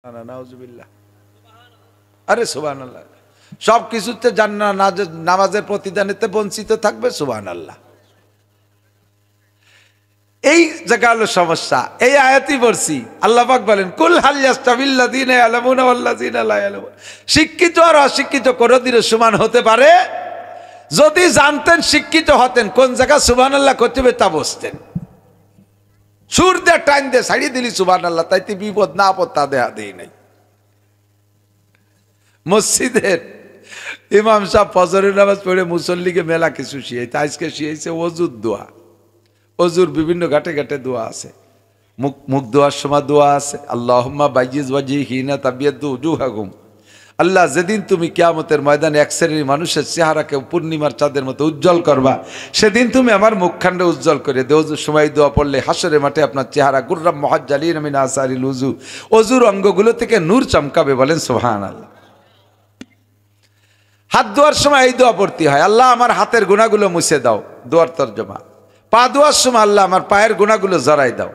না না নাউজুবিল্লাহ। আরে সুবহানাল্লাহ। সব কিছুতে জান্নাত নামাজের প্রতিদানেতে বঞ্চিত থাকবে, সুবহানাল্লাহ। এই জায়গা হলো সমস্যা। এই আয়াতই পড়ছি, আল্লাহ পাক বলেন কুল হাল ইয়াস্তাবিল্লাযীনা ইয়ালামুনা ওয়াল্লাযীনা লা ইয়ালামুন। শিক্ষিত আর অশিক্ষিত কোনদিনও সমান হতে পারে? যদি জানতেন, শিক্ষিত হতেন, কোন জায়গা সুবহানাল্লাহ করতে হবে তা বুঝতেন। সুর দিয়ে টাইম দিয়ে ছাড়িয়ে দিলি সুবহানাল্লাহ, তাইতে বিপদ না আপদ তা দেয়া দেই নাই। মসজিদের ইমাম সাহেব ফজরের নামাজ পড়ে মুসল্লিকে মেলা কিছু শিখাইতে, আজকে শিখাইছে অজুর দোয়া। অজুর বিভিন্ন ঘাটে ঘাটে দোয়া আছে, মুখ দোয়ার সময় দোয়া আছে, আল্লাহুম্মা বাইয়িজ ওয়াজহিনা তাবিয়াদু উজুহাকুম। আল্লাহ, যেদিন তুমি কিয়ামতের ময়দানে এক শ্রেণীর মানুষের চেহারাকে পূর্ণিমার চাঁদের মতো উজ্জ্বল করবা, সেদিন তুমি আমার মুখখান্ডে উজ্জ্বল করে দে। অজুর সময় দোয়া পড়লে হাসরের মাঠে আপনার চেহারা গুররাম মুহাজ্জালিন মিন আসারিল উজু, অজুর অঙ্গগুলো থেকে নূর চমকাবে। বলেন সুবহানাল্লাহ। হাত ধোয়ার সময় এই দোয়া পড়তে হয়, আল্লাহ আমার হাতের গুনাহগুলো মুছে দাও, দোয়ার তর্জমা। পা ধোয়ার সময় আল্লাহ আমার পায়ের গুনাহগুলো জড়াই দাও,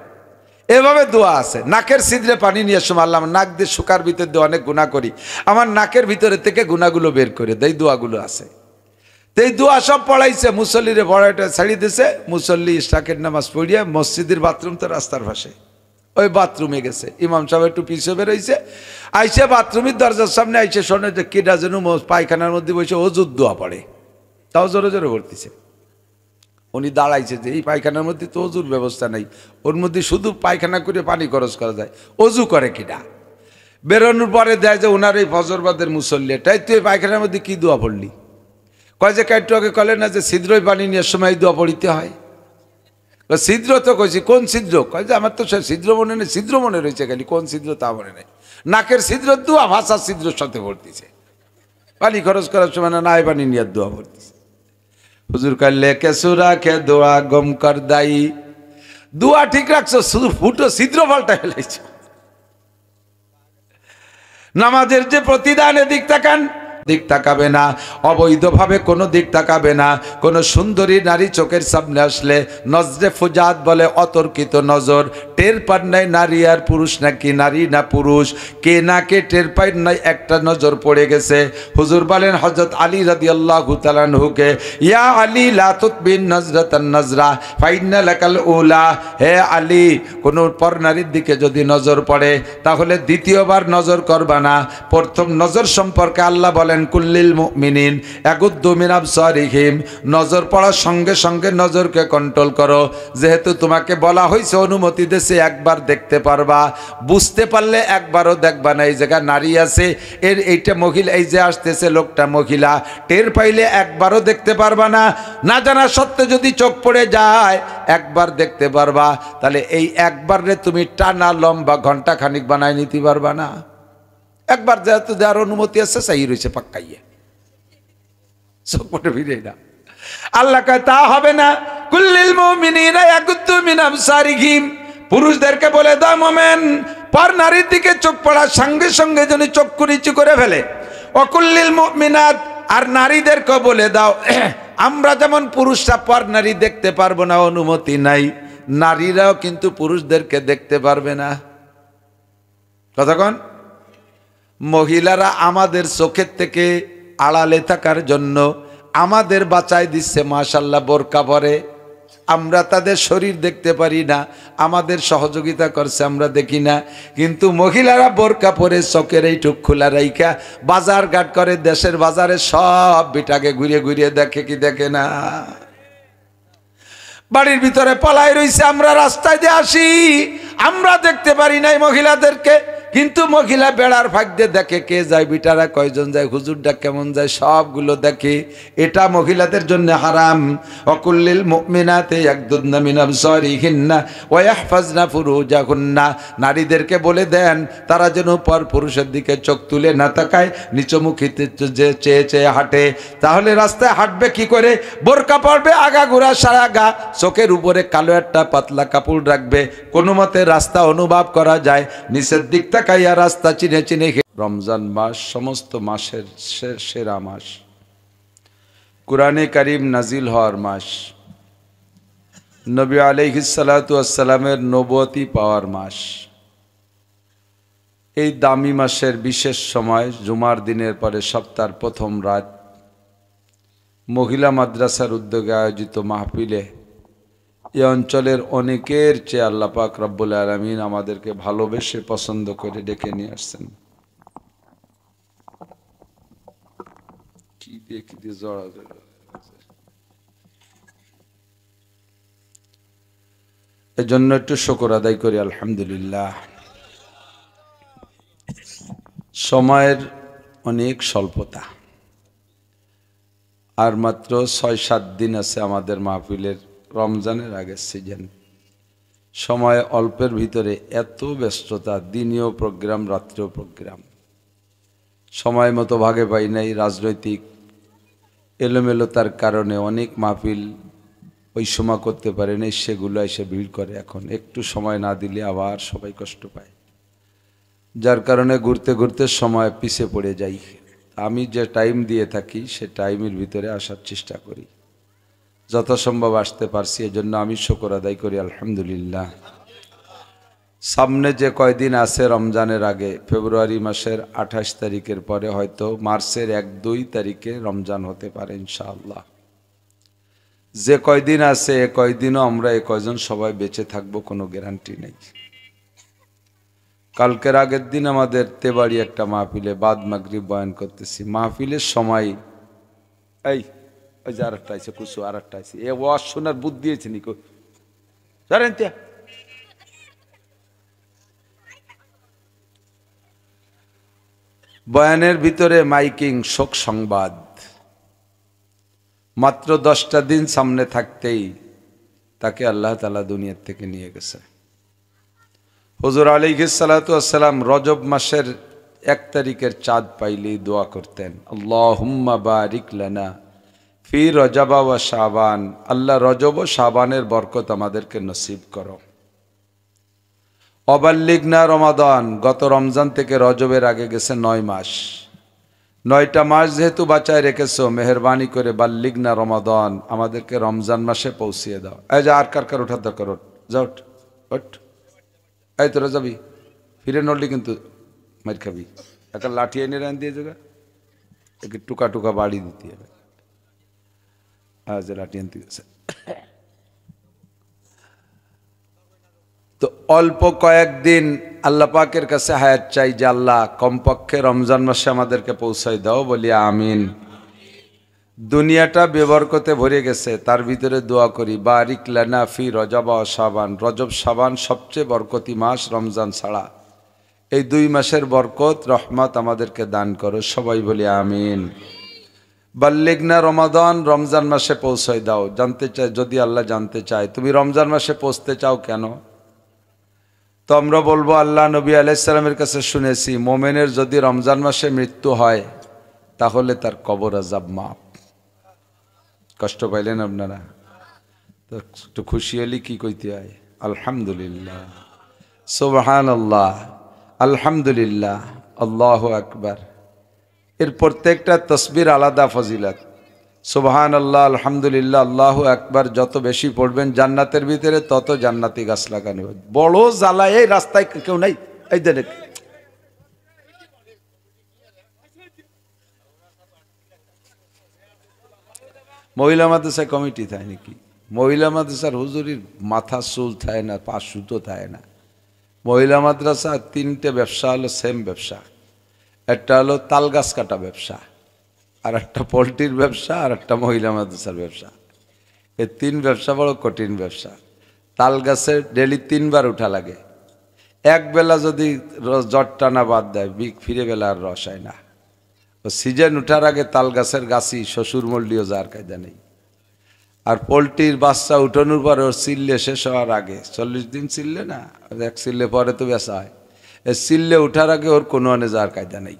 এভাবে দোয়া আছে। নাকের ছিদ্রে পানি নিয়ে সময় আল্লাহ, আমার নাক দিয়ে শুকার ভিতর দিয়ে অনেক গুনাহ করি, আমার নাকের ভিতরে থেকে গুনাহগুলো বের করে দেয়, দোয়াগুলো আছে। তো এই দোয়া সব পড়াইছে, মুসল্লিরে পড়াইটা ছাড়িয়ে দিছে। মুসল্লি ইশরাকের নামাজ পড়িয়া মসজিদের বাথরুম তো রাস্তার পাশে, ওই বাথরুমে গেছে। ইমাম সাহেব একটু পিছিয়ে বেরোইছে, আইসে বাথরুমের দরজার সামনে আইসে শোনে যে কিডা যেন পায়খানার মধ্যে বসে অজুর দোয়া পড়ে, তাও জোরে জোরে পড়তেছে। উনি দাঁড়াইছে যে এই পায়খানার মধ্যে তো অজুর ব্যবস্থা নাই, ওর মধ্যে শুধু পায়খানা করে পানি খরচ করা যায়, অজু করে কিনা। বেরোনোর পরে দেয় যে ওনার এই ফজরবাদের মুসল্লি, তাই তুই পায়খানার মধ্যে কি দোয়া পড়লি? কয় যে একটু আগে কলে না যে ছিদ্রই পানি নিয়ে সময় দোয়া পড়িতে হয়। ছিদ্র তো কইছি, কোন ছিদ্র? কয় যে আমার তো সে ছিদ্র মনে নেই, ছিদ্র মনে রয়েছে খালি, কোন ছিদ্র তা মনে নেই। নাকের ছিদ্র দোয়া ভাষার ছিদ্রের সাথে পড়তেছে, পানি খরচ করার সময় না নাই পানি নিয়ে দোয়া পড়তেছে। হুজুর কাল্লে কেসুরা খে দোয়া গম কর দাই, দোয়া ঠিক রাখছো, শুধু ফুটো ছিদ্র পাল্টা ফেলেছ। নামাজের যে প্রতিদান, এদিক তাকান, দিক তাকাবে না, অবৈধভাবে কোনো দিক তাকাবে না। কোনো সুন্দরী নারী চোখের সামনে আসলে নজরে ফুজাত বলে, অতর্কিত নজর, টের পান নাই নারী আর পুরুষ নাকি নারী না পুরুষ, কে না কে টের পাই নাই, একটা নজর পড়ে গেছে। হুজুর বলেন হযরত আলী রাদিয়াল্লাহু তাআলা আনহুকে, ইয়া আলী লা তুতবিন নজরাতান নজরা ফাইন্না লাকাল উলা। হে আলী, কোন পর নারীর দিকে যদি নজর পড়ে তাহলে দ্বিতীয়বার নজর করবা না। প্রথম নজর সম্পর্কে আল্লাহ বলেন কুল্লিল মুমিনিন ইয়াগুদ্দু মিন আবসারিহিম, নজর পড়ার সঙ্গে সঙ্গে নজরকে কন্ট্রোল করো। যেহেতু তোমাকে বলা হয়েছে, অনুমতি দেশে একবার দেখতে পারবা, বুঝতে পারলে একবারও দেখবা না। এই জায়গায় নারী আছে, এর এইটা মহিলা, এই যে আসতেছে লোকটা মহিলা, টের পাইলে একবারও দেখতে পারবা না। না জানা সত্ত্বে যদি চোখ পড়ে যায় একবার দেখতে পারবা, তাহলে এই একবারে তুমি টানা লম্বা ঘন্টা খানিক বানায় নিতে পারবা না। একবার যেহেতু যার অনুমতি আছে, সেই রয়েছে পাক্কাইয়া, চোখ পড়ে ফিরে না। আল্লাহ কয় তা হবে না। কুল্লিল মুমিনিনা ইয়াগুদ্দু মিন আবসারিহিম, পুরুষদেরকে বলে দাও মোমেন পর নারীর দিকে চোখ পড়ার সঙ্গে সঙ্গে যেন চক্ষু নিচু করে ফেলে। অকুল্লিল মুমিনাত, আর নারীদেরকে বলে দাও, আমরা যেমন পুরুষরা পর নারী দেখতে পারবো না, অনুমতি নাই, নারীরাও কিন্তু পুরুষদেরকে দেখতে পারবে না। কতক্ষণ? মহিলারা আমাদের চোখের থেকে আড়ালে থাকার জন্য আমাদের বাঁচাই দিচ্ছে, মাশাআল্লাহ, বোরকা পরে। আমরা তাদের শরীর দেখতে পারি না, আমাদের সহযোগিতা করছে, আমরা দেখি না। কিন্তু মহিলারা বোরকা পরে চোখের এইটুক খোলা রাইখা বাজার ঘাট করে, দেশের বাজারে সব বিটাকে ঘুরিয়ে ঘুরিয়ে দেখে কি দেখে না? বাড়ির ভিতরে পালাই রইছে, আমরা রাস্তায় দিয়ে আসি, আমরা দেখতে পারি নাই মহিলাদেরকে। কিন্তু মহিলা বেড়ার ফাঁক দিয়ে দেখে কে যায়, বিটারা কয়জন যায়, হুজুরটা কেমন যায়, সবগুলো দেখে। এটা মহিলাদের জন্য হারাম। অকুল্লিল মুমিনাতি ইয়াগুদ্দুনা মিন আবসারিহিন্না ওয়া ইয়াহফাজনা ফুরুজাহুন্না, নারীদেরকে বলে দেন তারা যেন পর পুরুষের দিকে চোখ তুলে না তাকায়, নিচমুখীতে যে চেয়ে চেয়ে হাঁটে। তাহলে রাস্তায় হাঁটবে কি করে? বোরকা পরবে, আগাগোড়া সারা গা, চোখের উপরে কালো একটা পাতলা কাপড় রাখবে, কোনো মতে রাস্তা অনুভব করা যায়, নিচের দিক তাকাইয়া রাস্তা চিনে চিনে। রমজান মাস সমস্ত মাসের সেরা মাস, কুরআনে কারীম নাজিল হওয়ার মাস, নবী আলাইহিস সালাতু ওয়াস সালামের নবুয়তি পাওয়ার মাস। এই দামি মাসের বিশেষ সময় জুমার দিনের পরে সপ্তাহের প্রথম রাত মহিলা মাদ্রাসার উদ্যোগে আয়োজিত মাহফিলে এই অঞ্চলের অনেকের চেয়ে আল্লাহ পাক রব্বুল আলামিন আমাদেরকে ভালোবেসে পছন্দ করে ডেকে নিয়ে আসছেন। এই জন্য একটু শুকর আদায় করি আলহামদুলিল্লাহ। সময়ের অনেক স্বল্পতা, আর মাত্র 6-7 দিন আছে আমাদের মাহফিলের রমজানের আগের সিজন। সময় অল্পের ভিতরে এত ব্যস্ততা, দিনেও প্রোগ্রাম, রাত্রেও প্রোগ্রাম, সময় মতো ভাগে পাই নাই। রাজনৈতিক এলোমেলোতার কারণে অনেক মাহফিল ওই সময় করতে পারে নাই, সেগুলো এসে ভিড় করে। এখন একটু সময় না দিলে আবার সবাই কষ্ট পায়, যার কারণে ঘুরতে ঘুরতে সময় পিছে পড়ে যাই। আমি যে টাইম দিয়ে থাকি সে টাইমের ভিতরে আসার চেষ্টা করি, যথাসম্ভব আসতে পারছি, এজন্য আমি শুকর আদায় করি আলহামদুলিল্লাহ। সামনে যে কয়দিন আছে রমজানের আগে, ফেব্রুয়ারি মাসের 28 তারিখের পরে হয়তো মার্চের 1-2 তারিখে রমজান হতে পারে ইনশাআল্লাহ। যে কয়দিন আছে এ কয়দিনও আমরা এ কয়জন সবাই বেঁচে থাকবো কোনো গ্যারান্টি নেই। কালকের আগের দিন আমাদের তেবাড়ি একটা মাহফিলে বাদ মাগরিব বয়ান করতেছি। মাহফিলের সময় এই ওই যে আরেকটা আছে কুসু, আরেকটা আছে এ ওয়াজ শোনার বুদ্ধি দিয়েছে নিকো জানেন তে। বয়ানের ভিতরে মাইকিং, শোক সংবাদ। মাত্র 10টা দিন সামনে থাকতেই তাকে আল্লাহ তাআলা দুনিয়ার থেকে নিয়ে গেছে। হুজুর আলাইহিস সালাতু ওয়াস সালাম রজব মাসের 1 তারিখের চাঁদ পাইলেই দোয়া করতেন, আল্লাহুম্মা বারিক লানা ফি রজব ওয়া শাবান, আল্লাহ রজব ও শাবানের বরকত আমাদেরকে নসিব করো। অবাল্লিগনা রমাদান, গত রমজান থেকে রজবের আগে গেছে 9 মাস। 9টা মাস যেহেতু বাঁচায় রেখেছো, মেহরবানি করে বাল্লিগনা রমাদান, আমাদেরকে রমজান মাসে পৌঁছিয়ে দাও। এই যে আর কার ওঠার দরকার, যাও ওঠ, এই তোরা যাবি, ফিরে নড়লি কিন্তু মার খাবি। একটা লাঠি এনে রান দিয়ে যোগা, একে টুকা টুকা বাড়ি দিতে হবে। আজ লাঠি আনতে গেছে। তো অল্প কয়েকদিন আল্লাহ পাকের কাছে হায়াত চাই যে আল্লাহ কমপক্ষে রমজান মাসে আমাদেরকে পৌঁছাই দাও, বলি আমিন। দুনিয়াটা বেবরকতে ভরে গেছে, তার ভিতরে দোয়া করি বারিক লানা ফি রজব ওয়া শাবান, রজব শাবান সবচেয়ে বরকতি মাস রমজান ছাড়া। এই 2 মাসের বরকত রহমত আমাদেরকে দান করো, সবাই বলি আমিন। বাল্লিগনা রমাদান, রমজান মাসে পৌঁছাই দাও। জানতে চাই, যদি আল্লাহ জানতে চায় তুমি রমজান মাসে পৌঁছতে চাও কেন, তো আমরা বলবো আল্লাহ নবী আলাইহিস সালামের কাছে শুনেছি মোমেনের যদি রমজান মাসে মৃত্যু হয় তাহলে তার কবর আযাব মাফ। কষ্ট পাইলেন আপনারা? তো একটু খুশি হলে কি কইতে হয়? আলহামদুলিল্লাহ, সুবহানাল্লাহ, আলহামদুলিল্লাহ, আল্লাহু আকবার। এর প্রত্যেকটা তসবির আলাদা ফজিলত। সুবহানাল্লাহ, আলহামদুলিল্লাহ, আল্লাহু আকবার যত বেশি পড়বেন জান্নাতের ভিতরে তত জান্নাতি গাছ লাগানো। বড় জ্বালা, এই রাস্তায় কেউ নাই, এই দেখ মহিলা মাদ্রাসা কমিটি থাকে নাকি? মহিলা মাদ্রাসার হুজুরির মাথা চুল থাকে না, পা সুতো থাকে না। মহিলা মাদ্রাসা 3টে ব্যবসা হলো সেম ব্যবসা। একটা হলো তাল গাছ কাটা ব্যবসা, আর একটা পোলট্রির ব্যবসা, আর একটা মহিলা মাদ্রাসার ব্যবসা। এই 3 ব্যবসা বড় কঠিন ব্যবসা। তাল গাছে ডেলি 3 বার উঠা লাগে। এক বেলা যদি জ্বর টানা বাদ দেয়, ফিরে বেলা আর রস হয় না। ও সিজন উঠার আগে তাল গাছের গাছি শ্বশুর মল্লিও যার কায়দা নেই। আর পোলট্রির বাচ্চা উঠানোর পরে ওর চিল্লে শেষ হওয়ার আগে 40 দিন চিল্লে না, 1 চিল্লে পরে তো বেচা হয়। এই চিল্লে উঠার আগে ওর কোনো আনে যাওয়ার কায়দা নেই।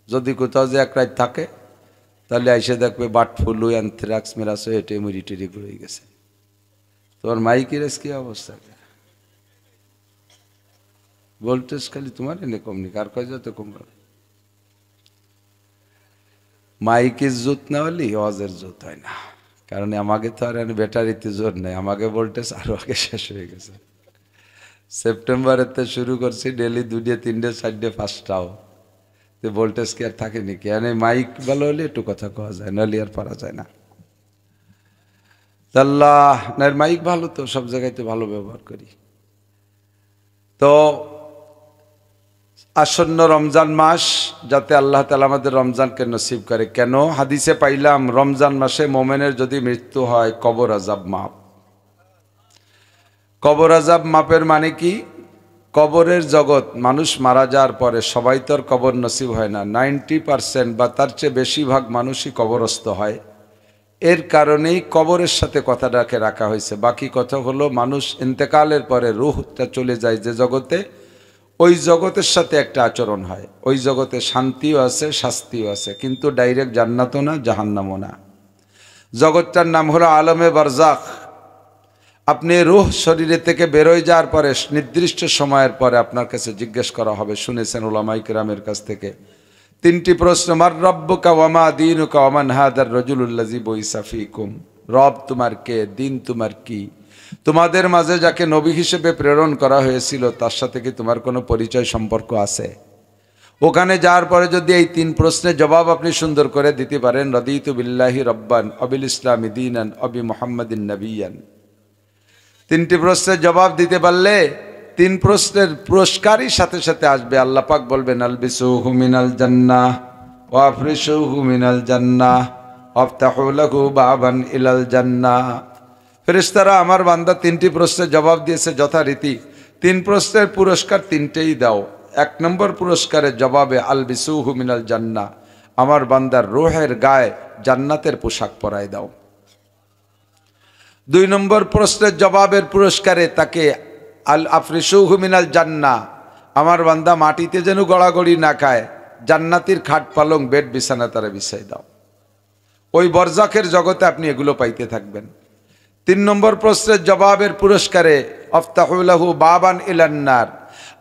যদি কোথাও যে 1 রাত থাকে তাহলে এসে দেখবে বাট ফুলু অ্যানথ্রাক্স মেরাস হেঁটে মুড়ি টেরি ঘুরে গেছে। তোমার মাইকের কি অবস্থা? ভোল্টেজ খালি তোমার এনে কমনি, কার কয় যত কম। মাইকের জোত না হলে ওয়াজের জোত হয় না, কারণ আমাকে তো আর ব্যাটারিতে জোর নেই, আমাকে ভোল্টেজ আরো আগে শেষ হয়ে গেছে। সেপ্টেম্বরেতে শুরু করছি, ডেলি 2টে 3টে 4টে 5টাও, তো ভোল্টেজ কি আর থাকে নাকি? মানে মাইক ভালো হলে একটু কথা কওয়া যায়, নাহলে আর পারা যায় না। আল্লাহ না, মাইক ভালো তো, সব জায়গায় তো ভালো ব্যবহার করি। তো আসন্ন রমজান মাস, যাতে আল্লাহ তাআলা আমাদের রমজানকে নসিব করে। কেন? হাদিসে পাইলাম রমজান মাসে মোমেনের যদি মৃত্যু হয় কবর আযাব মাপ। কবর আযাব মাপের মানে কি? কবরের জগৎ, মানুষ মারা যাওয়ার পরে সবাই তো আর কবর নসিব হয় না, 90% বা তার চেয়ে বেশিরভাগ মানুষই কবরস্থ হয়। এর কারণেই কবরের সাথে কথাটাকে রাখা হয়েছে। বাকি কথা হলো মানুষ ইন্তেকালের পরে রূহটা চলে যায় যে জগতে, ওই জগতের সাথে একটা আচরণ হয়। ওই জগতে শান্তিও আছে, শাস্তিও আছে, কিন্তু ডাইরেক্ট জান্নাতও না, জাহান্নামও না। জগৎটার নাম হলো আলমে বারজাখ। আপনি রূহ শরীরে থেকে বেরোয় যাওয়ার পরে নির্দিষ্ট সময়ের পরে আপনার কাছে জিজ্ঞেস করা হবে, শুনেছেন উলামায়ে কেরামের কাছ থেকে 3টি প্রশ্ন। মার রব্বুকা ওয়া মা দীনুকা ওয়া মান হাদার রাজুলুল্লাযী বুইসা ফীকুম। রব তোমার কে, দিন তোমার কি, তোমাদের মাঝে যাকে নবী হিসেবে প্রেরণ করা হয়েছিল তার সাথে কি তোমার কোনো পরিচয় সম্পর্ক আছে? ওখানে যাওয়ার পরে যদি এই 3 প্রশ্নের জবাব আপনি সুন্দর করে দিতে পারেন, রাদিতু বিল্লাহি রব্বান অবিল ইসলামি দীনান অবি মুহাম্মাদিন নবিয়ান, 3টি প্রশ্নের জবাব দিতে পারলে 3 প্রশ্নের পুরস্কারই সাথে সাথে আসবে। আল্লাহ পাক বলবেন আলবিসুহু মিনাল জান্নাহ ওয়া আফরিশুহু মিনাল জান্নাহ ওয়াফতাহু লাহু বাবান ইলাল জান্নাহ। ফেরেশতারা আমার বান্দা 3টি প্রশ্নের জবাব দিয়েছে যথারীতি, 3 প্রশ্নের পুরস্কার 3টেই দাও। 1 নম্বর পুরস্কারের জবাবে আলবিসুহু মিনাল জান্নাহ, আমার বান্দার রূহের গায়ে জান্নাতের পোশাক পরায় দাও। 2 নম্বর প্রশ্নের জবাবের পুরস্কারে তাকে আল আফরিশুহু মিনাল জান্নাহ, আমার বান্দা মাটিতে যেন গড়াগড়ি না খায়, জান্নাতির খাট পালং বেড বিছানা তারা বিছাই দাও। ওই বরজাখের জগতে আপনি এগুলো পাইতে থাকবেন। 3 নম্বর প্রশ্নের জবাবের পুরস্কারে আফতাহু লাহু বাবান ইলান্নার,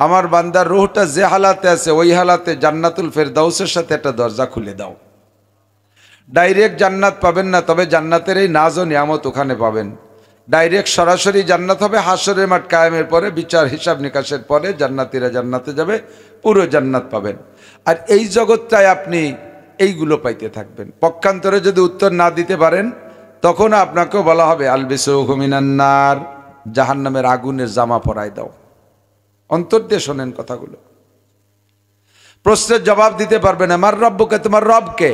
আমার বান্দার রূহটা যে হালাতে আছে ওই হালাতে জান্নাতুল ফেরদাউসের সাথে একটা দরজা খুলে দাও। ডাইরেক্ট জান্নাত পাবেন না, তবে জান্নাতের এই নাজ ও নিয়ামত ওখানে পাবেন। ডাইরেক্ট সরাসরি জান্নাত হবে হাসরের মাঠ কায়েমের পরে, বিচার হিসাব নিকাশের পরে জান্নাতীরা জান্নাতে যাবে, পুরো জান্নাত পাবেন। আর এই জগৎটায় আপনি এইগুলো পাইতে থাকবেন। পক্ষান্তরে যদি উত্তর না দিতে পারেন তখন আপনাকেও বলা হবে আলবিসুহু মিনান নার, জাহান্নামের আগুনের জামা পরায় দাও। অন্তর দিয়ে শোনেন কথাগুলো। প্রশ্নের জবাব দিতে পারবেন না, মার রব্বুকা, তোমার রবকে।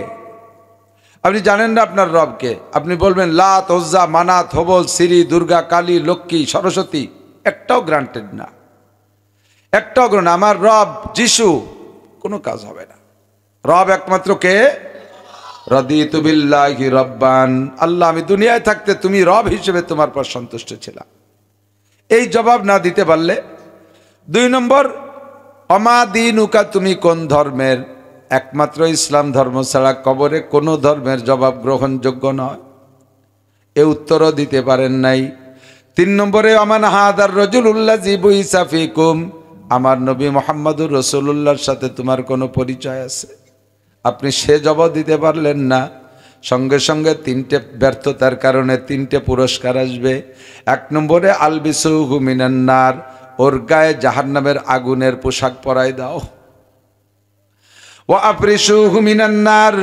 আপনি জানেন না আপনার রবকে, আপনি বলবেন লাত, উজ্জা, মানাত, হবল, সিরি, দুর্গা, কালী, লক্ষ্মী, সরস্বতী, একটাও গ্রান্টেড না, একটাও গ্রহণ। আমার রব যিশু, কোনো কাজ হবে না। রব একমাত্র কে? রাদিতু বিল্লাহি রব্বান, আল্লাহ আমি দুনিয়ায় থাকতে তুমি রব হিসেবে তোমার পর সন্তুষ্ট ছিলাম। এই জবাব না দিতে পারলে 2 নম্বর অমা দীনুকা, তুমি কোন ধর্মের? একমাত্র ইসলাম ধর্ম ছাড়া কবরে কোনো ধর্মের জবাব গ্রহণযোগ্য নয়। এ উত্তরও দিতে পারেন নাই। 3 নম্বরে আমান হাদার রাজুলুল্লাযী বুইসা ফীকুম, আমার নবী মুহাম্মদুর রাসূলুল্লাহর সাথে তোমার কোনো পরিচয় আছে? আপনি সে জবাব দিতে পারলেন না। সঙ্গে সঙ্গে 3টে ব্যর্থতার কারণে 3টে পুরস্কার আসবে। 1 নম্বরে আলবিসুহু মিনান নার, ওর গায়ে জাহান্নামের আগুনের পোশাক পরায় দাও। ওয়া আফরিশুহু মিনান নার,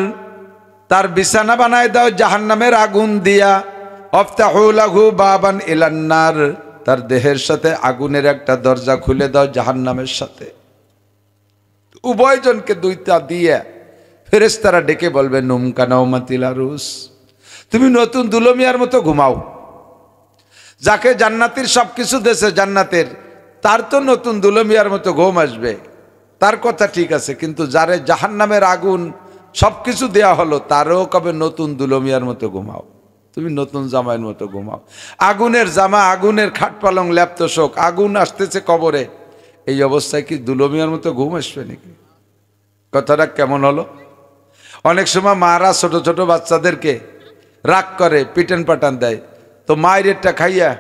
তার বিছানা বানায় দাও জাহান্নামের আগুন দিয়া। আফতাহু লাহু বাবান ইলান নার, তার দেহের সাথে আগুনের একটা দরজা খুলে দাও জাহান্নামের সাথে। উভয়জনকে 2টা দিয়ে ফেরেশতারা ডেকে বলবে নুমকা নাওমাতিল আরুস, তুমি নতুন দুলমিয়ার মতো ঘুমাও। যাকে জান্নাতের সবকিছু দেশে জান্নাতের, তার তো নতুন দুলমিয়ার মতো ঘুম আসবে, তার কথা ঠিক আছে, কিন্তু যারে জাহান্নামের আগুন সবকিছু দেয়া হলো তারও কবে নতুন দুলমিয়ার মতো ঘুমাও, তুমি নতুন জামাইয়ের মতো ঘুমাও। আগুনের জামা, আগুনের খাট পালং, ল্যাপ্ত শোক, আগুন আসতেছে কবরে, এই অবস্থায় কি দুলমিয়ার মতো ঘুম আসবে নাকি? কথাটা কেমন হলো? অনেক সময় মারা ছোট ছোট বাচ্চাদেরকে রাগ করে পিটান পাটান দেয়, তো মায়েরটা খাইয়া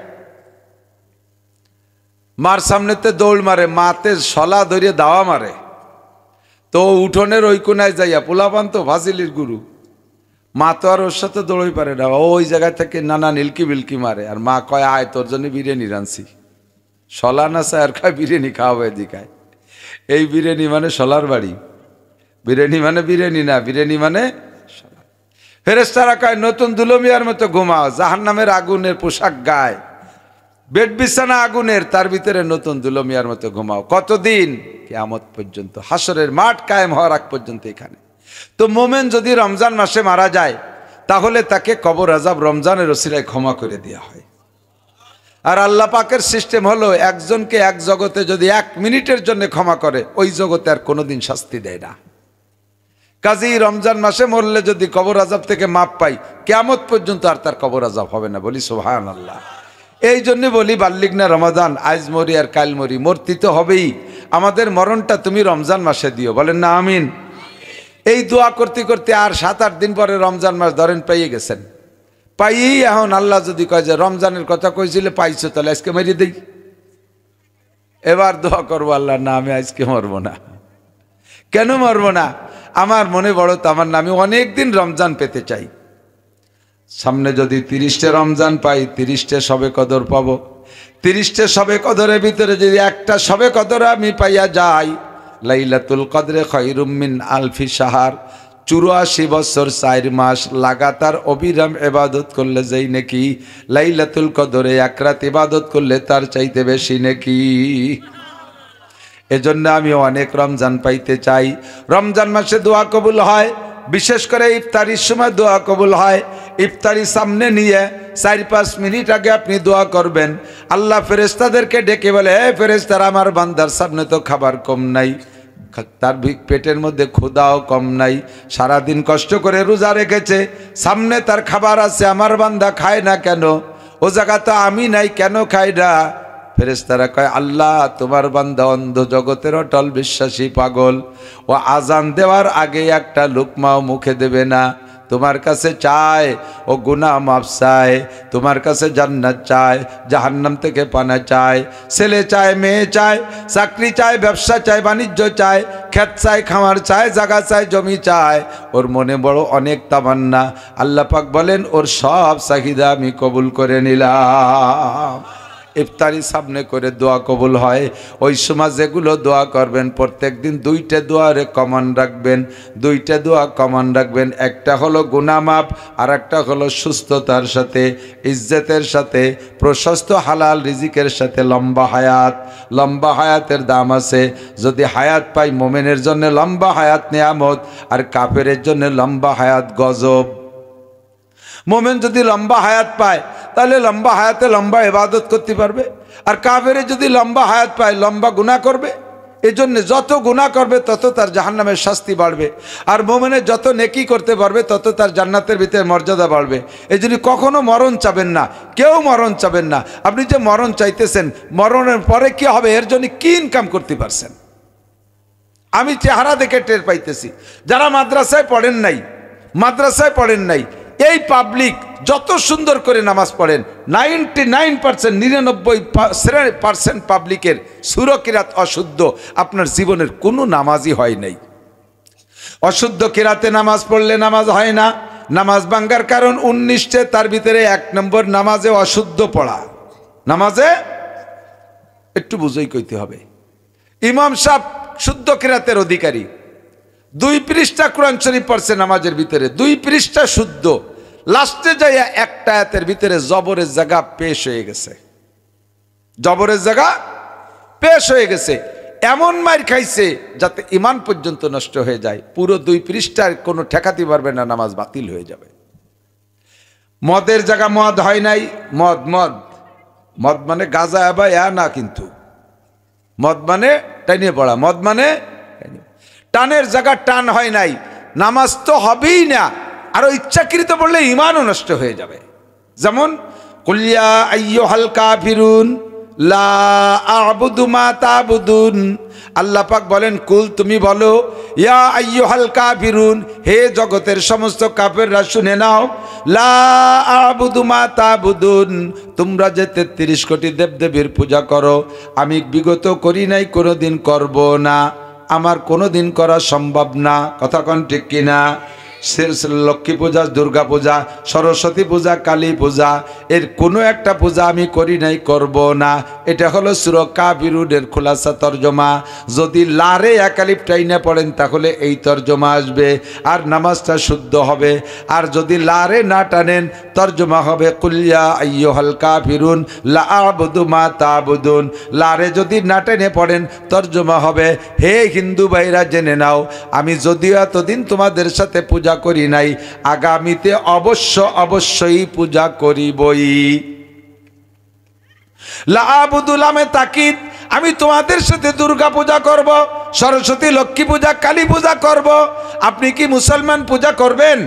মার সামনেতে দৌড় মারে, মাতে শলা ধরিয়ে দাওয়া মারে, তো উঠোনের ওই কোনায় যাইয়া, পোলাপান তো ভাজিলির গুরু, মা তো আর ওর সাথে দৌড়ই পারে না, ওই জায়গা থেকে নানা নীলকি বিলকি মারে, আর মা কয় আয় তোর জন্য বিরিয়ানি রাঁধছি। শলা না স্যার খায় বিরিয়ানি খাওয়াবে এদিকায়। এই বিরিয়ানি মানে শলার বাড়ি, বিরিয়ানি মানে বিরিয়ানি না, বিরিয়ানি মানে শলা। ফেরেশতারা কয় নতুন দুলমিয়ার মতো ঘুমাও, জাহান্নামের আগুনের পোশাক গায়, বেড বিছানা আগুনের, তার ভিতরে নতুন দুলমিয়ার মতো ঘুমাও। কতদিন? কিয়ামত পর্যন্ত, হাসরের মাঠ কায়েম হওয়ার আগ পর্যন্ত এখানে। তো মোমেন যদি রমজান মাসে মারা যায় তাহলে তাকে কবর আযাব রমজানের ওসিলায় ক্ষমা করে দেওয়া হয়। আর আল্লাহ পাকের সিস্টেম হলো একজনকে এক জগতে যদি 1 মিনিটের জন্য ক্ষমা করে ওই জগতে আর কোনোদিন শাস্তি দেয় না। কাজেই রমজান মাসে মরলে যদি কবর আযাব থেকে মাপ পাই, কিয়ামত পর্যন্ত আর তার কবর আযাব হবে না। বলি সুবহানাল্লাহ। এই জন্য বলি বাল্লিগ না রমাদান, আজ মরি আর কাল মরি, মরতে তো হবেই। আমাদের মরণটা তুমি রমজান মাসে দিও, বলেন না আমিন। এই দোয়া করতে করতে আর 7-8 দিন পরে রমজান মাস ধরেন পেয়ে গেছেন, পাইয়েই এখন আল্লাহ যদি কয় যে রমজানের কথা কইছিলে পাইছো, তাহলে আজকে মেরে দেই। এবার দোয়া করবো, আল্লাহ না আমি আজকে মরবো না। কেন মরবো না? আমার মনে বড় তামান্না, আমি অনেক দিন রমজান পেতে চাই। সামনে যদি 30টে রমজান পাই, 30টে শবে কদর পাবো। 30টে শবে কদরের ভিতরে যদি একটা শবে কদর আমি পাইয়া যাই, লাইলাতুল কদরে খায়রুম মিন আলফি শাহর, 84 বছর 4 মাস লাগাতার অবিরাম ইবাদত করলে যেই নাকি লাইলাতুল কদরে 1 রাত ইবাদত করলে তার চাইতে বেশি নাকি। এজন্য আমি অনেক রমজান পাইতে চাই। রমজান মাসে দোয়া কবুল হয়, বিশেষ করে ইফতারির সময় দোয়া কবুল হয়। ইফতারি সামনে নিয়ে 4-5 মিনিট আগে আপনি দোয়া করবেন। আল্লাহ ফেরেশতাদেরকে ডেকে বলে, হে ফেরেশতারা, আমার বান্দার সামনে তো খাবার কম নাই, তার পেটের মধ্যে ক্ষুধাও কম নাই, সারাদিন কষ্ট করে রোজা রেখেছে, সামনে তার খাবার আছে, আমার বান্দা খায় না কেন? ও জায়গা তো আমি নাই, কেন খায় না? ফেরেশতারা কয়, আল্লাহ তোমার বান্দা অন্ধ জগতের অটল বিশ্বাসী পাগল, ও আজান দেওয়ার আগে একটা লুকমাও মুখে দেবে না। তোমার কাছে চায়, ও গুনাহ মাফ চায়, তোমার কাছে জান্নাত চায়, জাহান্নাম থেকে পানা চায়, ছেলে চায়, মেয়ে চায়, চাকরি চায়, ব্যবসা চায়, বাণিজ্য চায়, ক্ষেত চায়, খামার চায়, জায়গা চায়, জমি চায়। ওর মনে বড় অনেক তামান্না। আল্লাহ পাক বলেন, ওর সব চাহিদা আমি কবুল করে নিলাম। ইফতারি সামনে করে দোয়া কবুল হয়। ওই সময় যেগুলো দোয়া করবেন প্রত্যেক দিন 2টে দোয়ারে কমন রাখবেন, 2টে দোয়া কমন রাখবেন। একটা হলো গুনাহ মাফ, আর একটা হলো সুস্থতার সাথে, ইজ্জতের সাথে, প্রশস্ত হালাল রিজিকের সাথে লম্বা হায়াত। লম্বা হায়াতের দাম আছে। যদি হায়াত পাই, মোমেনের জন্য লম্বা হায়াত নিয়ামত, আর কাফেরের জন্য লম্বা হায়াত গজব। মোমেন যদি লম্বা হায়াত পায় তাহলে লম্বা হায়াতে লম্বা ইবাদত করতে পারবে, আর কাফেরে যদি লম্বা হায়াত পায় লম্বা গুনাহ করবে। এজন্য যত গুনাহ করবে তত তার জাহান্নামের শাস্তি বাড়বে, আর মোমেনের যত নেকি করতে পারবে তত তার জান্নাতের ভিতরে মর্যাদা বাড়বে। এই জন্য কখনো মরণ চাবেন না, কেউ মরণ চাবেন না। আপনি যে মরণ চাইতেছেন, মরণের পরে কি হবে এর জন্য কি ইনকাম করতে পারছেন? আমি চেহারা দেখে টের পাইতেছি, যারা মাদ্রাসায় পড়েন নাই, এই পাবলিক যত সুন্দর করে নামাজ পড়েন, 99% পাবলিকের সূরা কিরাত অশুদ্ধ। আপনার জীবনের কোনো নামাজই হয় নাই। অশুদ্ধ কিরাতে নামাজ পড়লে নামাজ হয় না। নামাজ ভাঙ্গার কারণ 19টে, তার ভিতরে 1 নম্বর নামাজে অশুদ্ধ পড়া। নামাজে একটু বুঝেই কইতে হবে। ইমাম সাহেব শুদ্ধ কিরাতের অধিকারী, 2 পৃষ্ঠা কোরআন শরীফ পড়ছে নামাজের ভিতরে, 2 পৃষ্ঠা শুদ্ধ, লাস্টে যাইয়া একটা আয়াতের ভিতরে জবরের জায়গা পেশ হয়ে গেছে, জবরের জায়গা পেশ হয়ে গেছে। এমন মার খাইছে যাতে ঈমান পর্যন্ত নষ্ট হয়ে যায়। পুরো 2 পৃষ্ঠার কোনো ঠেকাতে পারবে না, নামাজ বাতিল হয়ে যাবে। মদের জায়গা মদ হয় নাই, মদ মানে গাঁজা বা না, কিন্তু মদ মানে টাইনে পড়া, মদ মানে টানের জায়গা টান হয় নাই, নামাজ তো হবেই না। আরো ইচ্ছাকৃত বললে ঈমানও নষ্ট হয়ে যাবে। যেমন কুল ইয়া আইয়ুহাল কাফিরুন লা আ'বুদু মা তা'বুদুন, আল্লাহ পাক বলেন কুল তুমি বলো, ইয়া আইয়ুহাল কাফিরুন, হে জগতের সমস্ত কাফেররা শুনে নাও, লা আ'বুদু মা তা'বুদুন, তোমরা যে 33 কোটি দেবদেবীর পূজা করো, আমি বিগত করি নাই, কোনোদিন করব না, আমার কোনোদিন করা সম্ভব না। কথা কোন ঠিক কিনা? লক্ষ্মী পূজা, দুর্গা পূজা, সরস্বতী পূজা, কালী পূজা, এর কোনো একটা পূজা আমি করি নাই, করব না। এটা হলো সূরা কাফিরুনের খোলাসা তরজমা। যদি লারে একালিফ টাইনা পড়েন তাহলে এই তরজমা আসবে আর নামাজটা শুদ্ধ হবে। আর যদি লারে না টানেন তরজমা হবে কুল ইয়া আইয়ুহাল কাফিরুন লা আ'বুদু মা তা'বুদুন। লারে যদি না টেনে পড়েন তরজমা হবে হে হিন্দু ভাইরা জেনে নাও, আমি যদিও এতদিন তোমাদের সাথে পূজা করি নাই, আগামীতে অবশ্যই পূজা করিবই। লা আ'বুদু লামে তাকিদ, আমি তোমাদের সাথে দুর্গা পূজা করব, সরস্বতী, লক্ষ্মী পূজা, কালী পূজা করব। আপনি কি মুসলমান পূজা করবেন?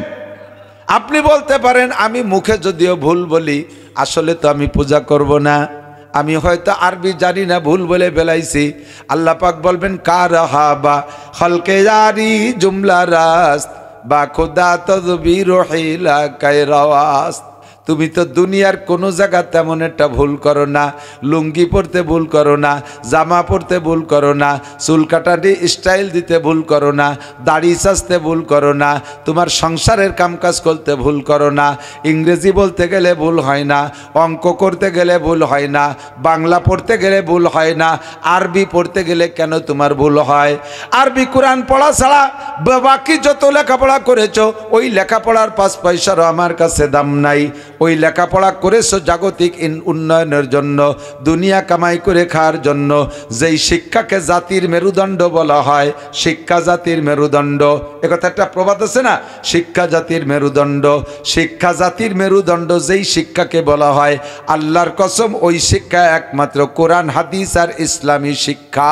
আপনি বলতে পারেন আমি মুখে যদিও ভুল বলি, আসলে তো আমি পূজা করব না, আমি হয়তো আরবি জানি না, ভুল বলে বেলাইছি। আল্লাহ পাক বলবেন কারহাবা খলকে জারি জুমলা রাস্ত বা খুদা তদবির হিলা কায়রাওয়াস। তুমি তো দুনিয়ার কোনো জায়গা তেমন একটা ভুল করো না, লুঙ্গি পরতে ভুল করো না, জামা পরতে ভুল করো না, চুল কাটাটি স্টাইল দিতে ভুল করো না, দাড়ি সাজতে ভুল করো না, তোমার সংসারের কামকাজ করতে ভুল করো না, ইংরেজি বলতে গেলে ভুল হয় না, অঙ্ক করতে গেলে ভুল হয় না, বাংলা পড়তে গেলে ভুল হয় না, আরবি পড়তে গেলে কেন তোমার ভুল হয়? আরবি কোরআন পড়া ছাড়া বাকি যত লেখাপড়া করেছো ওই লেখাপড়ার 5 পয়সারও আমার কাছে দাম নাই। ওই লেখাপড়া করেছো জাগতিক উন্নয়নের জন্য, দুনিয়া কামাই করে খাওয়ার জন্য। যেই শিক্ষাকে জাতির মেরুদণ্ড বলা হয়, শিক্ষা জাতির মেরুদণ্ড, একথা একটা প্রবাদ আছে না, শিক্ষা জাতির মেরুদণ্ড। শিক্ষা জাতির মেরুদণ্ড যেই শিক্ষাকে বলা হয়, আল্লাহর কসম ওই শিক্ষা একমাত্র কোরআন হাদিস আর ইসলামী শিক্ষা।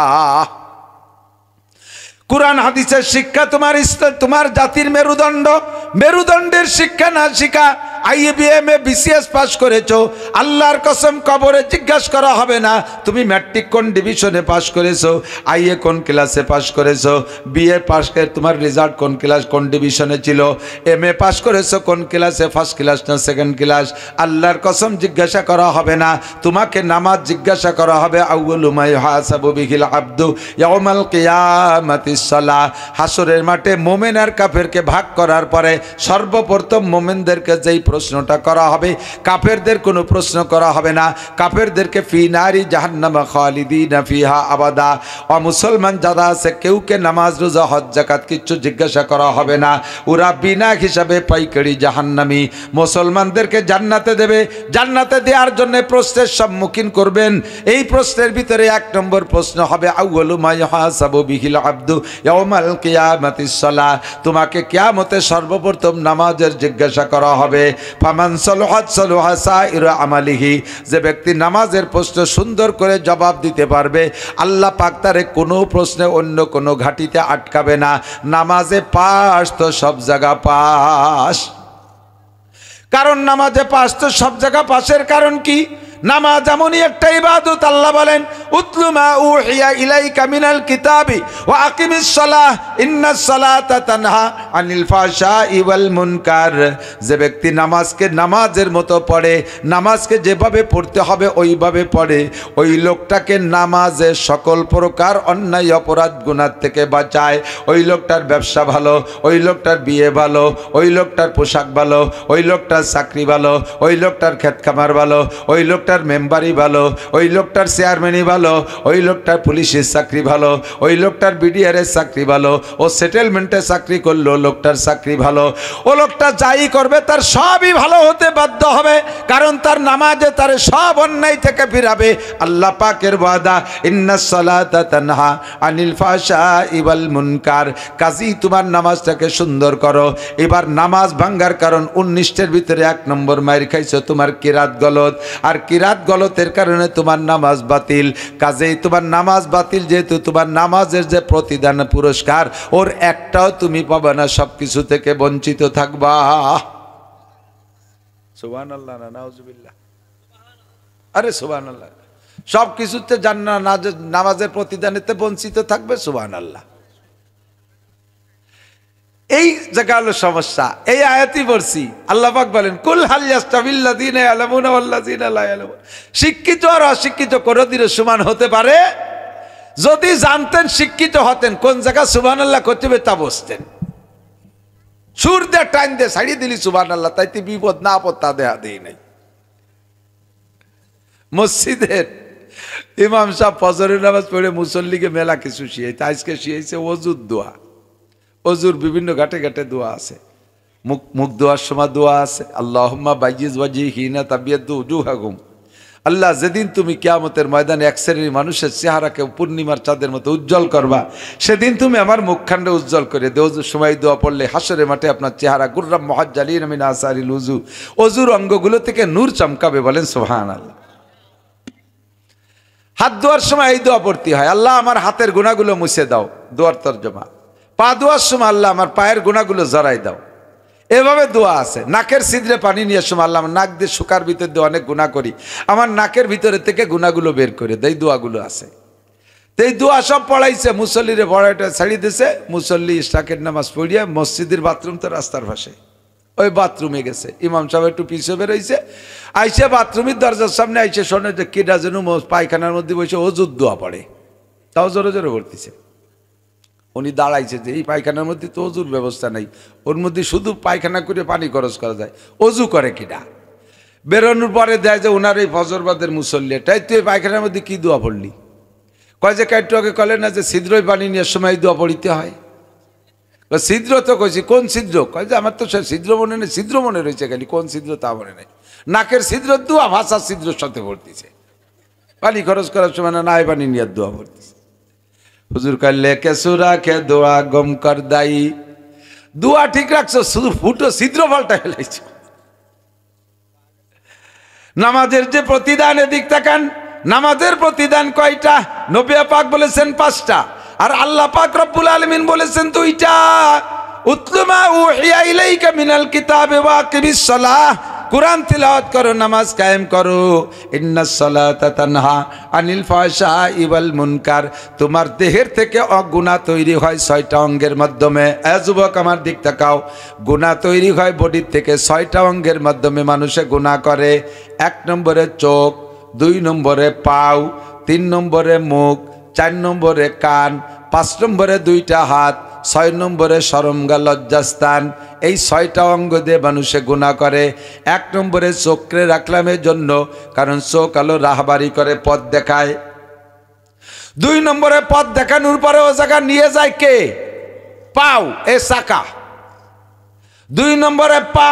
কোরআন হাদিসের শিক্ষা তোমার জাতির মেরুদণ্ড। মেরুদণ্ডের শিক্ষা না শিখা IBM BCS পাস করেছো, আল্লাহর কসম কবরে জিজ্ঞাসা করা হবে না তুমি ম্যাট্রিক কোন ডিভিশনে পাস করেছো, IA কোন ক্লাসে পাস করেছো, BA পাস করে তোমার রেজাল্ট কোন ক্লাস কোন ডিভিশনে ছিল, MA পাস করেছো কোন ক্লাসে, ফার্স্ট ক্লাস না সেকেন্ড ক্লাস। আল্লাহর কসম জিজ্ঞাসা করা হবে না তোমাকে, নামাজ জিজ্ঞাসা করা হবে। আউয়ালু মা ইউহাসাবু বিহিল আবদু ইয়াউমাল কিয়ামাতিস সালাহ। হাসরের মাঠে মুমিন আর কাফেরকে ভাগ করার পরে সর্বপ্রথম মুমিনদেরকে যেই প্রশ্নটা করা হবে, কাফেরদের কোনো প্রশ্ন করা হবে না। কাফেরদেরকে ফি নারি জাহান্নামা খালিদিনা ফিহা আবাদা। অমুসলমান যারা আছে কেউকে নামাজ রোজা হজ যাকাত কিচ্ছু জিজ্ঞাসা করা হবে না, ওরা বিনা হিসাবে পাইকারি জাহান্নামী। মুসলমানদেরকে জান্নাতে দেবে, জান্নাতে দেওয়ার জন্য প্রশ্নের সম্মুখীন করবেন। এই প্রশ্নের ভিতরে 1 নম্বর প্রশ্ন হবে আউয়ালু মা ইউহাসাবু বিহিল আবদু ইয়াউমাল কিয়ামাতিস সালাহ। তোমাকে কিয়ামতে সর্বপ্রথম নামাজের জিজ্ঞাসা করা হবে। ফামান সালাহাত সালাহা সাইরু আমালিহি। যে ব্যক্তি নামাজের প্রশ্ন সুন্দর করে জবাব দিতে পারবে, আল্লাহ পাক তারে কোনো প্রশ্নে অন্য কোনো ঘাটিতে আটকাবে না। নামাজে পাস তো সব জায়গা পাস। কারণ নামাজে পাস তো সব জায়গা পাসের কারণ কি? নামাজ এমনই একটা ইবাদত, আল্লাহ বলেন উতলু মা উহিয়া ইলাইকা মিনাল কিতাবি ওয়া আকিমিস সালাহ ইন্নাস সালাতা তানহা আনিল ফাহশাই ওয়াল মুনকার। যে ব্যক্তি নামাজকে নামাজের মতো পড়ে, নামাজকে যেভাবে পড়তে হবে ওইভাবে পড়ে, ওই লোকটাকে নামাজে সকল প্রকার অন্যায় অপরাধ গুনাহ থেকে বাঁচায়। ওই লোকটার ব্যবসা ভালো, ওই লোকটার বিয়ে ভালো, ওই লোকটার পোশাক ভালো, ওই লোকটার চাকরি ভালো, ওই লোকটার ক্ষেত খামার ভালো, ওই লোকটার মেম্বারই ভালো, ওই লোকটার চেয়ারম্যানই ভালো, ওই লোকটার পুলিশের চাকরি ভালো, ওই লোকটার BDR এর চাকরি ভালো, ও সেটেলমেন্টে চাকরি করলো লোকটার চাকরি ভালো। ও লোকটা যাই করবে তার সবই ভালো হতে বাধ্য হবে, কারণ তার নামাজে তার সব অন্যায় থেকে ফিরাবে। আল্লাহ পাকের ওয়াদা ইন্নাস সালাতা তানহা আনিল ফাহশাই ওয়াল মুনকার। কাজী তোমার নামাজটাকে সুন্দর করো। এবার নামাজ ভাঙ্গার কারণ 19টার ভিতরে 1 নম্বর মাইর খাইছো তোমার কিরাত গলত, আর কিরাত গলতের কারণে তোমার নামাজ বাতিল। কাজেই তোমার নামাজ বাতিল, যেহেতু তোমার নামাজের যে প্রতিদান পুরস্কার ওর একটাও তুমি পাবে না, সবকিছু থেকে বঞ্চিত থাকবা। সুবহানাল্লাহ না নাউজুবিল্লাহ, আরে সুবহানাল্লাহ। সবকিছুতে জান্নাত, নামাজের প্রতিদানেতে বঞ্চিত থাকবে। সুবহানাল্লাহ। এই জায়গা হলো সমস্যা। এই আয়াতই পড়ছি, আল্লাহ পাক বলেন কুল হাল ইয়াস্তাবিল্লাযিনা ইয়ালামুনা ওয়াল্লাযিনা লা ইয়ালামুন। শিক্ষিত আর অশিক্ষিত কোনদিনও সমান হতে পারে? যদি জানতেন, শিক্ষিত হতেন, কোন জায়গা সুবহানাল্লাহ করতে হবে তা বুঝতেন। সুর দিয়ে টাইম দিয়ে ছাড়িয়ে দিলি সুবহানাল্লাহ, তাইতে বিপদ না আপদ তা দেয়া দেই নাই। মসজিদের ইমাম সাহেব ফজরের নামাজ পড়ে মুসল্লিকে মেলা কিছু শিখাইতে, আজকে শিখাইছে অজুর দোয়া। অজুর বিভিন্ন ঘাটে ঘাটে দোয়া আছে, মুখ দোয়ার সময় দোয়া আছে, আল্লাহুম্মা বাইয়িজ ওয়াজহিনা তাবিয়াদু উজুহাকুম। আল্লাহ, যেদিন তুমি কিয়ামতের ময়দানে এক শ্রেণীর মানুষের চেহারাকে পূর্ণিমার চাঁদের মতো উজ্জ্বল করবা, সেদিন তুমি আমার মুখখান্ডে উজ্জ্বল করে দেও। অজুর সময় দোয়া পড়লে হাসরের মাঠে আপনার চেহারা গুররাম মুহাজ্জালিন মিন আসারিল উজু, অজুর অঙ্গগুলো থেকে নূর চমকাবে। বলেন সুবহানাল্লাহ। হাত ধোয়ার সময় এই দোয়া পড়তে হয়, আল্লাহ আমার হাতের গুনাহগুলো মুছে দাও, দোয়ার তরজমা। পা ধোয়ার সময় আল্লাহ আমার পায়ের গুনাহগুলো জড়াই দাও, এভাবে দোয়া আছে। নাকের ছিদ্রে পানি নিয়ে সময় আল্লাহ, আমার নাক দিয়ে শুকার ভিতর দিয়ে অনেক গুনাহ করি, আমার নাকের ভিতরে থেকে গুনাহগুলো বের করে দেয়, দোয়াগুলো আছে। তো এই দোয়া সব পড়াইছে, মুসল্লিরে পড়াইটা ছাড়িয়ে দিছে। মুসল্লি ইশরাকের নামাজ পড়িয়া মসজিদের বাথরুম তো রাস্তার পাশে, ওই বাথরুমে গেছে। ইমাম সাহেব একটু পিছিয়ে বেরোইছে, আইসে বাথরুমের দরজার সামনে আইসে শোনে যে কিডা যেন পায়খানার মধ্যে বসে অজুর দোয়া পড়ে, তাও জোরে জোরে পড়তেছে। উনি দাঁড়াইছে যে এই পায়খানার মধ্যে তো অজুর ব্যবস্থা নেই, ওর মধ্যে শুধু পায়খানা করে পানি খরচ করা যায়, অজু করে কিনা। বেরোনোর পরে দেয় যে ওনার এই ফজরবাদের মুসল্লি, তাই তুই পায়খানার মধ্যে কি দোয়া পড়লি? কয় যে একটু আগে কলে না যে ছিদ্রই পানি নেওয়ার সময় দোয়া পড়িতে হয়। ছিদ্র তো কইছি, কোন ছিদ্র? কয় যে আমার তো সে ছিদ্র মনে নেই, ছিদ্র মনে রয়েছে খালি, কোন ছিদ্র তা মনে নেই। নাকের ছিদ্র দোয়া ভাষার ছিদ্রের সাথে পড়তেছে, পানি খরচ করার সময় না নাই পানি নিয়ে দোয়া পড়তেছে। হুজুর কাল্লে কে সুরা কে দোয়া গম কর দাই, দোয়া ঠিক রাখছো, শুধু ফুটো ছিদ্র পাল্টা ফেলাইছো। নামাজের যে প্রতিদান, এদিক তাকান, নামাজের প্রতিদান কয়টা? নবী পাক বলেছেন 5টা, আর আল্লাহ পাক রব্বুল আলামিন বলেছেন 2টা। উতলু মা উহিয়া ইলাইকা মিনাল কিতাবি ওয়া আকিমিস সালাহ, কুরআন তিলাওয়াত করো, নামাজ কায়েম করো। ইন্নাস সালাতা তানহা আনিল ফাহশাই ওয়াল মুনকার, তোমার দেহের থেকে গুনাহ তৈরি হয় 6টা অঙ্গের মাধ্যমে। যুবক আমার দিক তাকাও, গুনাহ তৈরি হয় বডির থেকে 6টা অঙ্গের মাধ্যমে। মানুষে গুনাহ করে, 1 নম্বরে চোখ, 2 নম্বরে পাও, 3 নম্বরে মুখ, 4 নম্বরে কান, 5 নম্বরে 2টা হাত, 6 নম্বরে শরমগা লজ্জাস্থান। এই 6টা অঙ্গ দিয়ে মানুষে গুনাহ করে। 1 নম্বরে চোখকে রাখলামের জন্য, কারণ চোখ আলো রাহবারি করে, পথ দেখায়। 2 নম্বরে পথ দেখানোর পরে ও জায়গা নিয়ে যায় কে? পাও, এ চাকা। 2 নম্বরে পা,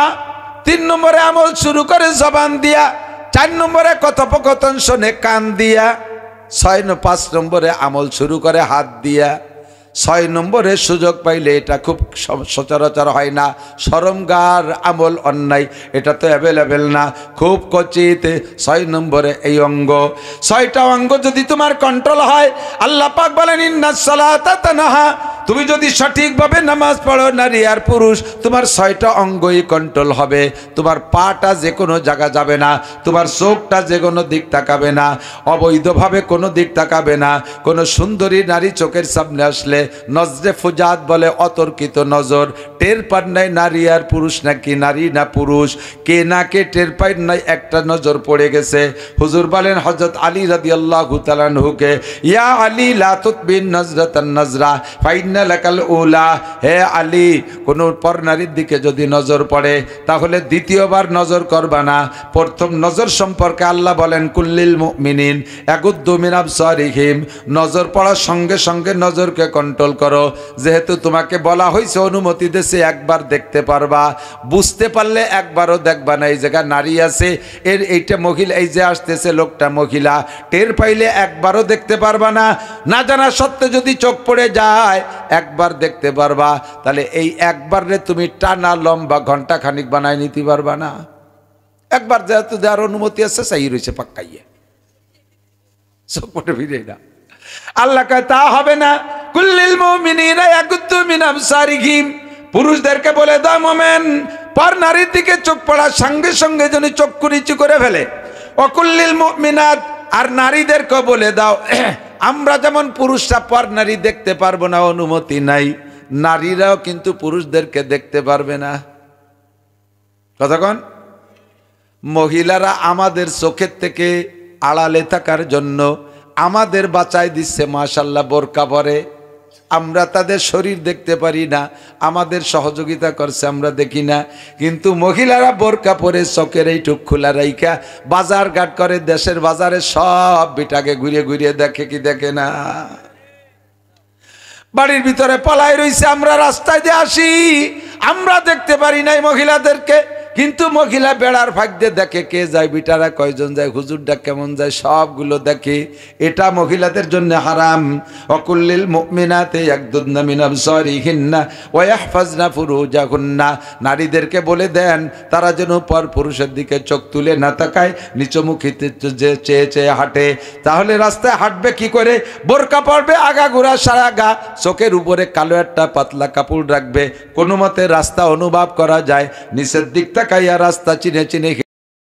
3 নম্বরে আমল শুরু করে জবান দিয়া, 4 নম্বরে কথোপকথন শোনে কান দিয়া, 5 নম্বরে আমল শুরু করে হাত দিয়া, 6 নম্বরে সুযোগ পাইলে, এটা খুব সচরাচর হয় না, শরমগার আমল অন্যায়, এটা তো অ্যাভেলেবেল না, খুব কচিত। 6 নম্বরে এই অঙ্গ। 6টা অঙ্গ যদি তোমার কন্ট্রোল হয়, আল্লাহ পাক বলেন ইন্নাস সালাতা তানহা, তুমি যদি সঠিকভাবে নামাজ পড়ো, নারী আর পুরুষ, তোমার 6টা অঙ্গই কন্ট্রোল হবে। তোমার পাটা যে কোনো জায়গা যাবে না, তোমার চোখটা যে কোনো দিক তাকাবে না, অবৈধভাবে কোনো দিক তাকাবে না। কোনো সুন্দরী নারী চোখের সামনে আসলে নজরে ফুজাত বলে, অতর্কিত নজর, টের পান নাই নারী আর পুরুষ নাকি নারী না পুরুষ, কে না কে টের পাই নাই, একটা নজর পড়ে গেছে। হুজুর বলেন হযরত আলী রাদিয়াল্লাহু তাআলা আনহুকে, ইয়া আলী লা তুতবিন নজরাতান নজরা ফাইন্না লাকাল উলা, হে আলী, কোন পর নারীর দিকে যদি নজর পড়ে তাহলে দ্বিতীয়বার নজর করবা না। প্রথম নজর সম্পর্কে আল্লাহ বলেন কুল্লিল মুমিনিন ইয়াগুদ্দু মিন আবসারিহিম, নজর পড়ার সঙ্গে সঙ্গে নজরকে কন্ট্রোল করো। যেহেতু তোমাকে বলা হয়েছে, অনুমতি দেশে একবার দেখতে পারবা, বুঝতে পারলে একবারও দেখবা না। এই জায়গায় নারী আছে, এর এইটা মহিলা, এই যে আসতেছে লোকটা মহিলা, টের পাইলে একবারও দেখতে পারবা না। না জানা সত্ত্বে যদি চোখ পড়ে যায়, একবার দেখতে পারবা। তাহলে এই একবার রে তুমি টানা লম্বা ঘন্টা খানিক বানায় নিতে পারবা না। একবার যেহেতু যার অনুমতি আছে, সেই রয়েছে পাক্কাইয়ে, চোখ পড়ে ফিরে না। আল্লাহ কয় তা হবে না। কুল্লিল মুমিনিনা ইয়াগুদ্দু মিন আবসারিহিম, পুরুষদেরকে বলে দাও মোমেন, পর নারীর দিকে চোখ পড়ার সঙ্গে সঙ্গে যেন চক্ষু নিচু করে ফেলে। ওয়াকুল্লিল মুমিনাত, আর নারীদেরকে বলে দাও, আমরা যেমন পুরুষরা পর নারী দেখতে পারবো না, অনুমতি নাই, নারীরাও কিন্তু পুরুষদেরকে দেখতে পারবে না। কতক্ষণ মহিলারা আমাদের চোখের থেকে আড়ালে থাকার জন্য আমাদের বাঁচাই দিচ্ছে, মাশাআল্লাহ, বোরকা পরে। আমরা তাদের শরীর দেখতে পারি না, আমাদের সহযোগিতা করছে আমরা দেখি না, কিন্তু মহিলারা বোরকা পরে চোখের এইটুক খোলা রাইখা বাজার ঘাট করে, দেশের বাজারে সব বিটাকে ঘুরিয়ে ঘুরিয়ে দেখে কি দেখে না? বাড়ির ভিতরে পলাই রইছে, আমরা রাস্তায় দিয়ে আসি, আমরা দেখতে পারি নাই মহিলাদেরকে, কিন্তু মহিলা বেড়ার ফাঁক দিয়ে দেখে কে যায়, বিটারা কয়জন যায়, হুজুরটা কেমন যায়, সবগুলো দেখে। এটা মহিলাদের জন্য হারাম। অকুল্লিল মুমিনাতে ইয়াগদুদনা মিন আবসারিহিন্না ওয়া ইয়াহফাজনা ফুরুজাহুন্না, নারীদেরকে বলে দেন তারা যেন পর পুরুষের দিকে চোখ তুলে না তাকায়, নিচমুখীতে যে চেয়ে চেয়ে হাঁটে। তাহলে রাস্তায় হাঁটবে কি করে? বোরকা পরবে, আগাগোড়া সারা গা, চোখের উপরে কালো একটা পাতলা কাপড় রাখবে, কোনো মতে রাস্তা অনুভব করা যায়, নিচের দিক তাকাইয়া রাস্তা চিনে চিনে